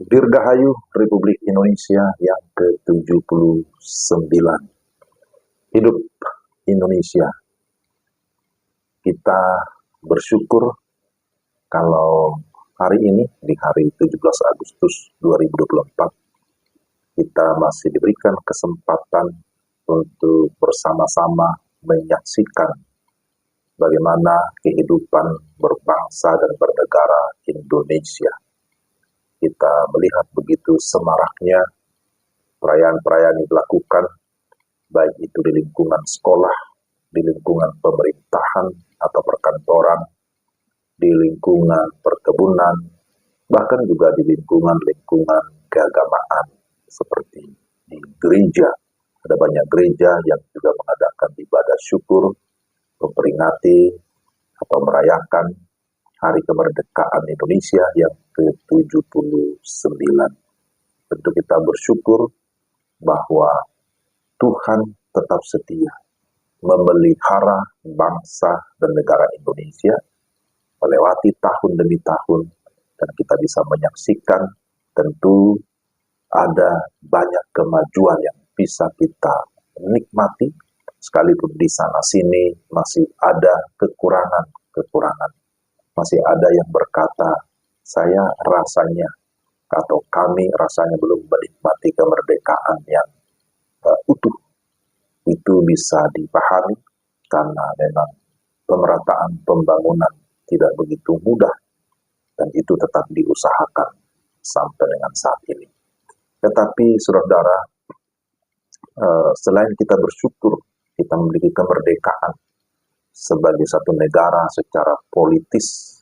Dirgahayu Republik Indonesia yang ke-79. Hidup Indonesia. Kita bersyukur kalau hari ini, di hari 17 Agustus 2024, kita masih diberikan kesempatan untuk bersama-sama menyaksikan bagaimana kehidupan berbangsa dan bernegara Indonesia. Kita melihat begitu semaraknya perayaan-perayaan yang dilakukan, baik itu di lingkungan sekolah, di lingkungan pemerintahan atau perkantoran, di lingkungan perkebunan, bahkan juga di lingkungan keagamaan seperti di gereja. Ada banyak gereja yang juga mengadakan ibadah syukur, memperingati atau merayakan Hari Kemerdekaan Indonesia yang ke-79. Tentu kita bersyukur bahwa Tuhan tetap setia memelihara bangsa dan negara Indonesia melewati tahun demi tahun, dan kita bisa menyaksikan tentu ada banyak kemajuan yang bisa kita nikmati, sekalipun di sana-sini masih ada kekurangan. Masih ada yang berkata, saya rasanya atau kami rasanya belum menikmati kemerdekaan yang utuh. Itu bisa dipahami karena memang pemerataan pembangunan tidak begitu mudah, dan itu tetap diusahakan sampai dengan saat ini. Tetapi saudara-saudara, selain kita bersyukur kita memiliki kemerdekaan sebagai satu negara secara politis,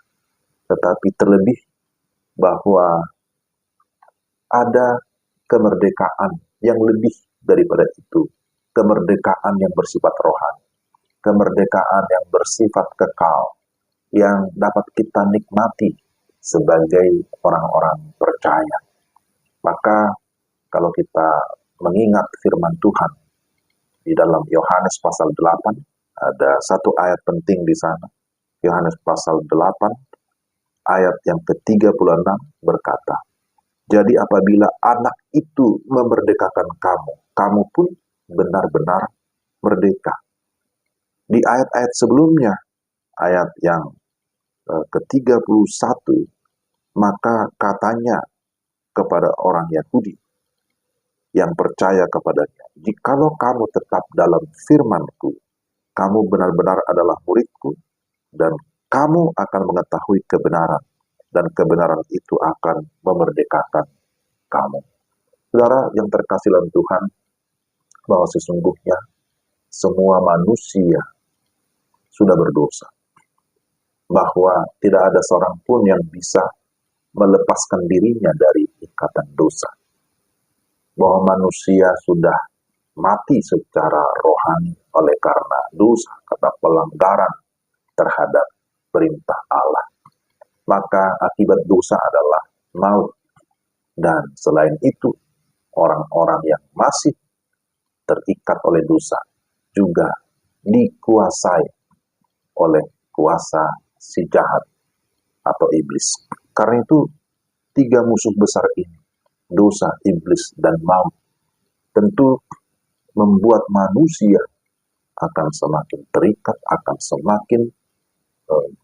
tetapi terlebih bahwa ada kemerdekaan yang lebih daripada itu, kemerdekaan yang bersifat rohani, kemerdekaan yang bersifat kekal, yang dapat kita nikmati sebagai orang-orang percaya. Maka kalau kita mengingat firman Tuhan di dalam Yohanes pasal 8, ada satu ayat penting di sana. Yohanes pasal 8 ayat yang ke-36 berkata, jadi apabila anak itu memerdekakan kamu, kamu pun benar-benar merdeka. Di ayat-ayat sebelumnya, ayat yang ke-31, maka katanya kepada orang Yahudi yang percaya kepadanya, jikalau kamu tetap dalam firman-Ku, kamu benar-benar adalah murid-Ku, dan kamu akan mengetahui kebenaran, dan kebenaran itu akan memerdekakan kamu. Saudara yang terkasih dalam Tuhan, bahwa sesungguhnya semua manusia sudah berdosa. Bahwa tidak ada seorang pun yang bisa melepaskan dirinya dari ikatan dosa. Bahwa manusia sudah mati secara rohani oleh karena dosa, kata pelanggaran terhadap perintah Allah. Maka akibat dosa adalah maut. Dan selain itu, orang-orang yang masih terikat oleh dosa juga dikuasai oleh kuasa si jahat atau iblis. Karena itu, tiga musuh besar ini, dosa, iblis, dan maut, tentu membuat manusia akan semakin terikat, akan semakin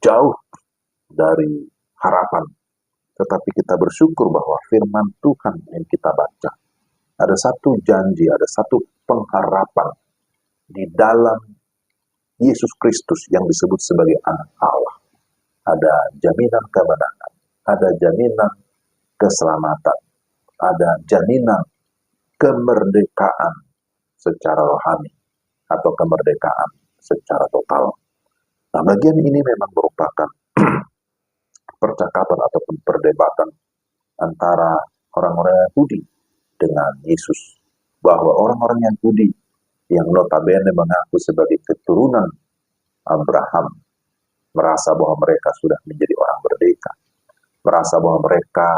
jauh dari harapan. Tetapi kita bersyukur bahwa firman Tuhan yang kita baca, ada satu janji, ada satu pengharapan di dalam Yesus Kristus yang disebut sebagai anak Allah. Ada jaminan kemenangan, ada jaminan keselamatan, ada jaminan kemerdekaan secara rohani atau kemerdekaan secara total. Nah, bagian ini memang merupakan percakapan ataupun perdebatan antara orang-orang Yahudi dengan Yesus, bahwa orang-orang Yahudi yang notabene mengaku sebagai keturunan Abraham merasa bahwa mereka sudah menjadi orang merdeka, merasa bahwa mereka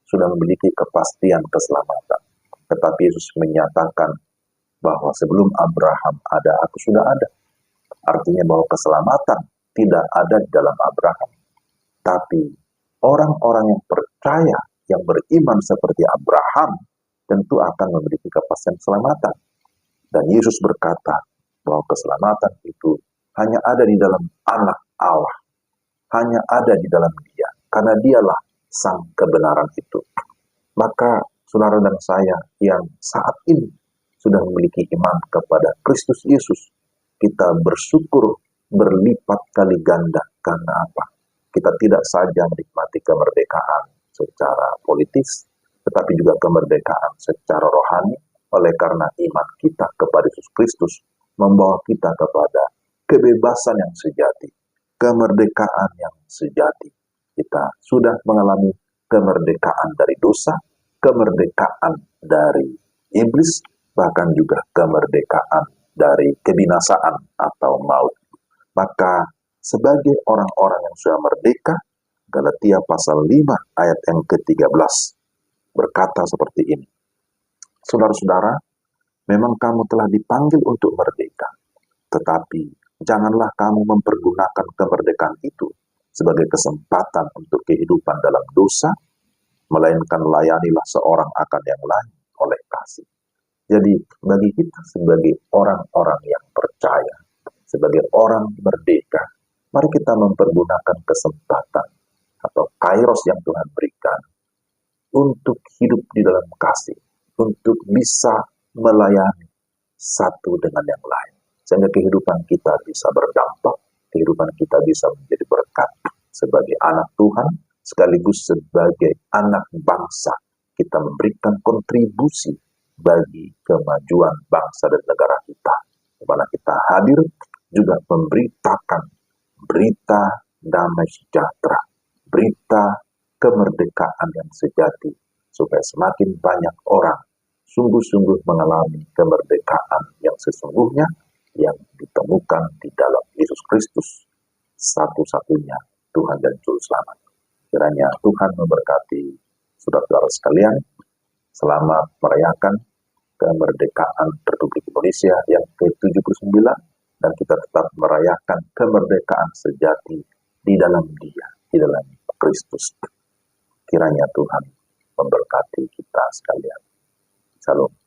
sudah memiliki kepastian keselamatan. Tetapi Yesus menyatakan bahwa sebelum Abraham ada, aku sudah ada. Artinya bahwa keselamatan tidak ada di dalam Abraham. Tapi orang-orang yang percaya, yang beriman seperti Abraham, tentu akan memiliki kepastian keselamatan. Dan Yesus berkata bahwa keselamatan itu hanya ada di dalam Anak Allah, hanya ada di dalam Dia, karena Dialah sang kebenaran itu. Maka saudara dan saya yang saat ini sudah memiliki iman kepada Kristus Yesus, kita bersyukur berlipat kali ganda. Karena apa? Kita tidak saja menikmati kemerdekaan secara politis, tetapi juga kemerdekaan secara rohani, oleh karena iman kita kepada Yesus Kristus membawa kita kepada kebebasan yang sejati, kemerdekaan yang sejati. Kita sudah mengalami kemerdekaan dari dosa, kemerdekaan dari iblis, bahkan juga kemerdekaan dari kebinasaan atau maut. Maka sebagai orang-orang yang sudah merdeka, Galatia pasal 5 ayat yang ke-13 berkata seperti ini. Saudara-saudara, memang kamu telah dipanggil untuk merdeka, tetapi janganlah kamu mempergunakan kemerdekaan itu sebagai kesempatan untuk kehidupan dalam dosa, melainkan layanilah seorang akan yang lain oleh kasih. Jadi bagi kita sebagai orang-orang yang percaya, sebagai orang merdeka, mari kita mempergunakan kesempatan atau kairos yang Tuhan berikan untuk hidup di dalam kasih, untuk bisa melayani satu dengan yang lain. Sehingga kehidupan kita bisa berdampak, kehidupan kita bisa menjadi berkat sebagai anak Tuhan, sekaligus sebagai anak bangsa. Kita memberikan kontribusi bagi kemajuan bangsa dan negara kita. Di mana kita hadir juga memberitakan berita damai sejahtera, berita kemerdekaan yang sejati, supaya semakin banyak orang sungguh-sungguh mengalami kemerdekaan yang sesungguhnya yang ditemukan di dalam Yesus Kristus, satu-satunya Tuhan dan Juru Selamat. Kiranya Tuhan memberkati saudara-saudara sekalian. Selamat merayakan kemerdekaan Republik Indonesia yang ke-79, dan kita tetap merayakan kemerdekaan sejati di dalam Dia, di dalam Kristus. Kiranya Tuhan memberkati kita sekalian. Salam.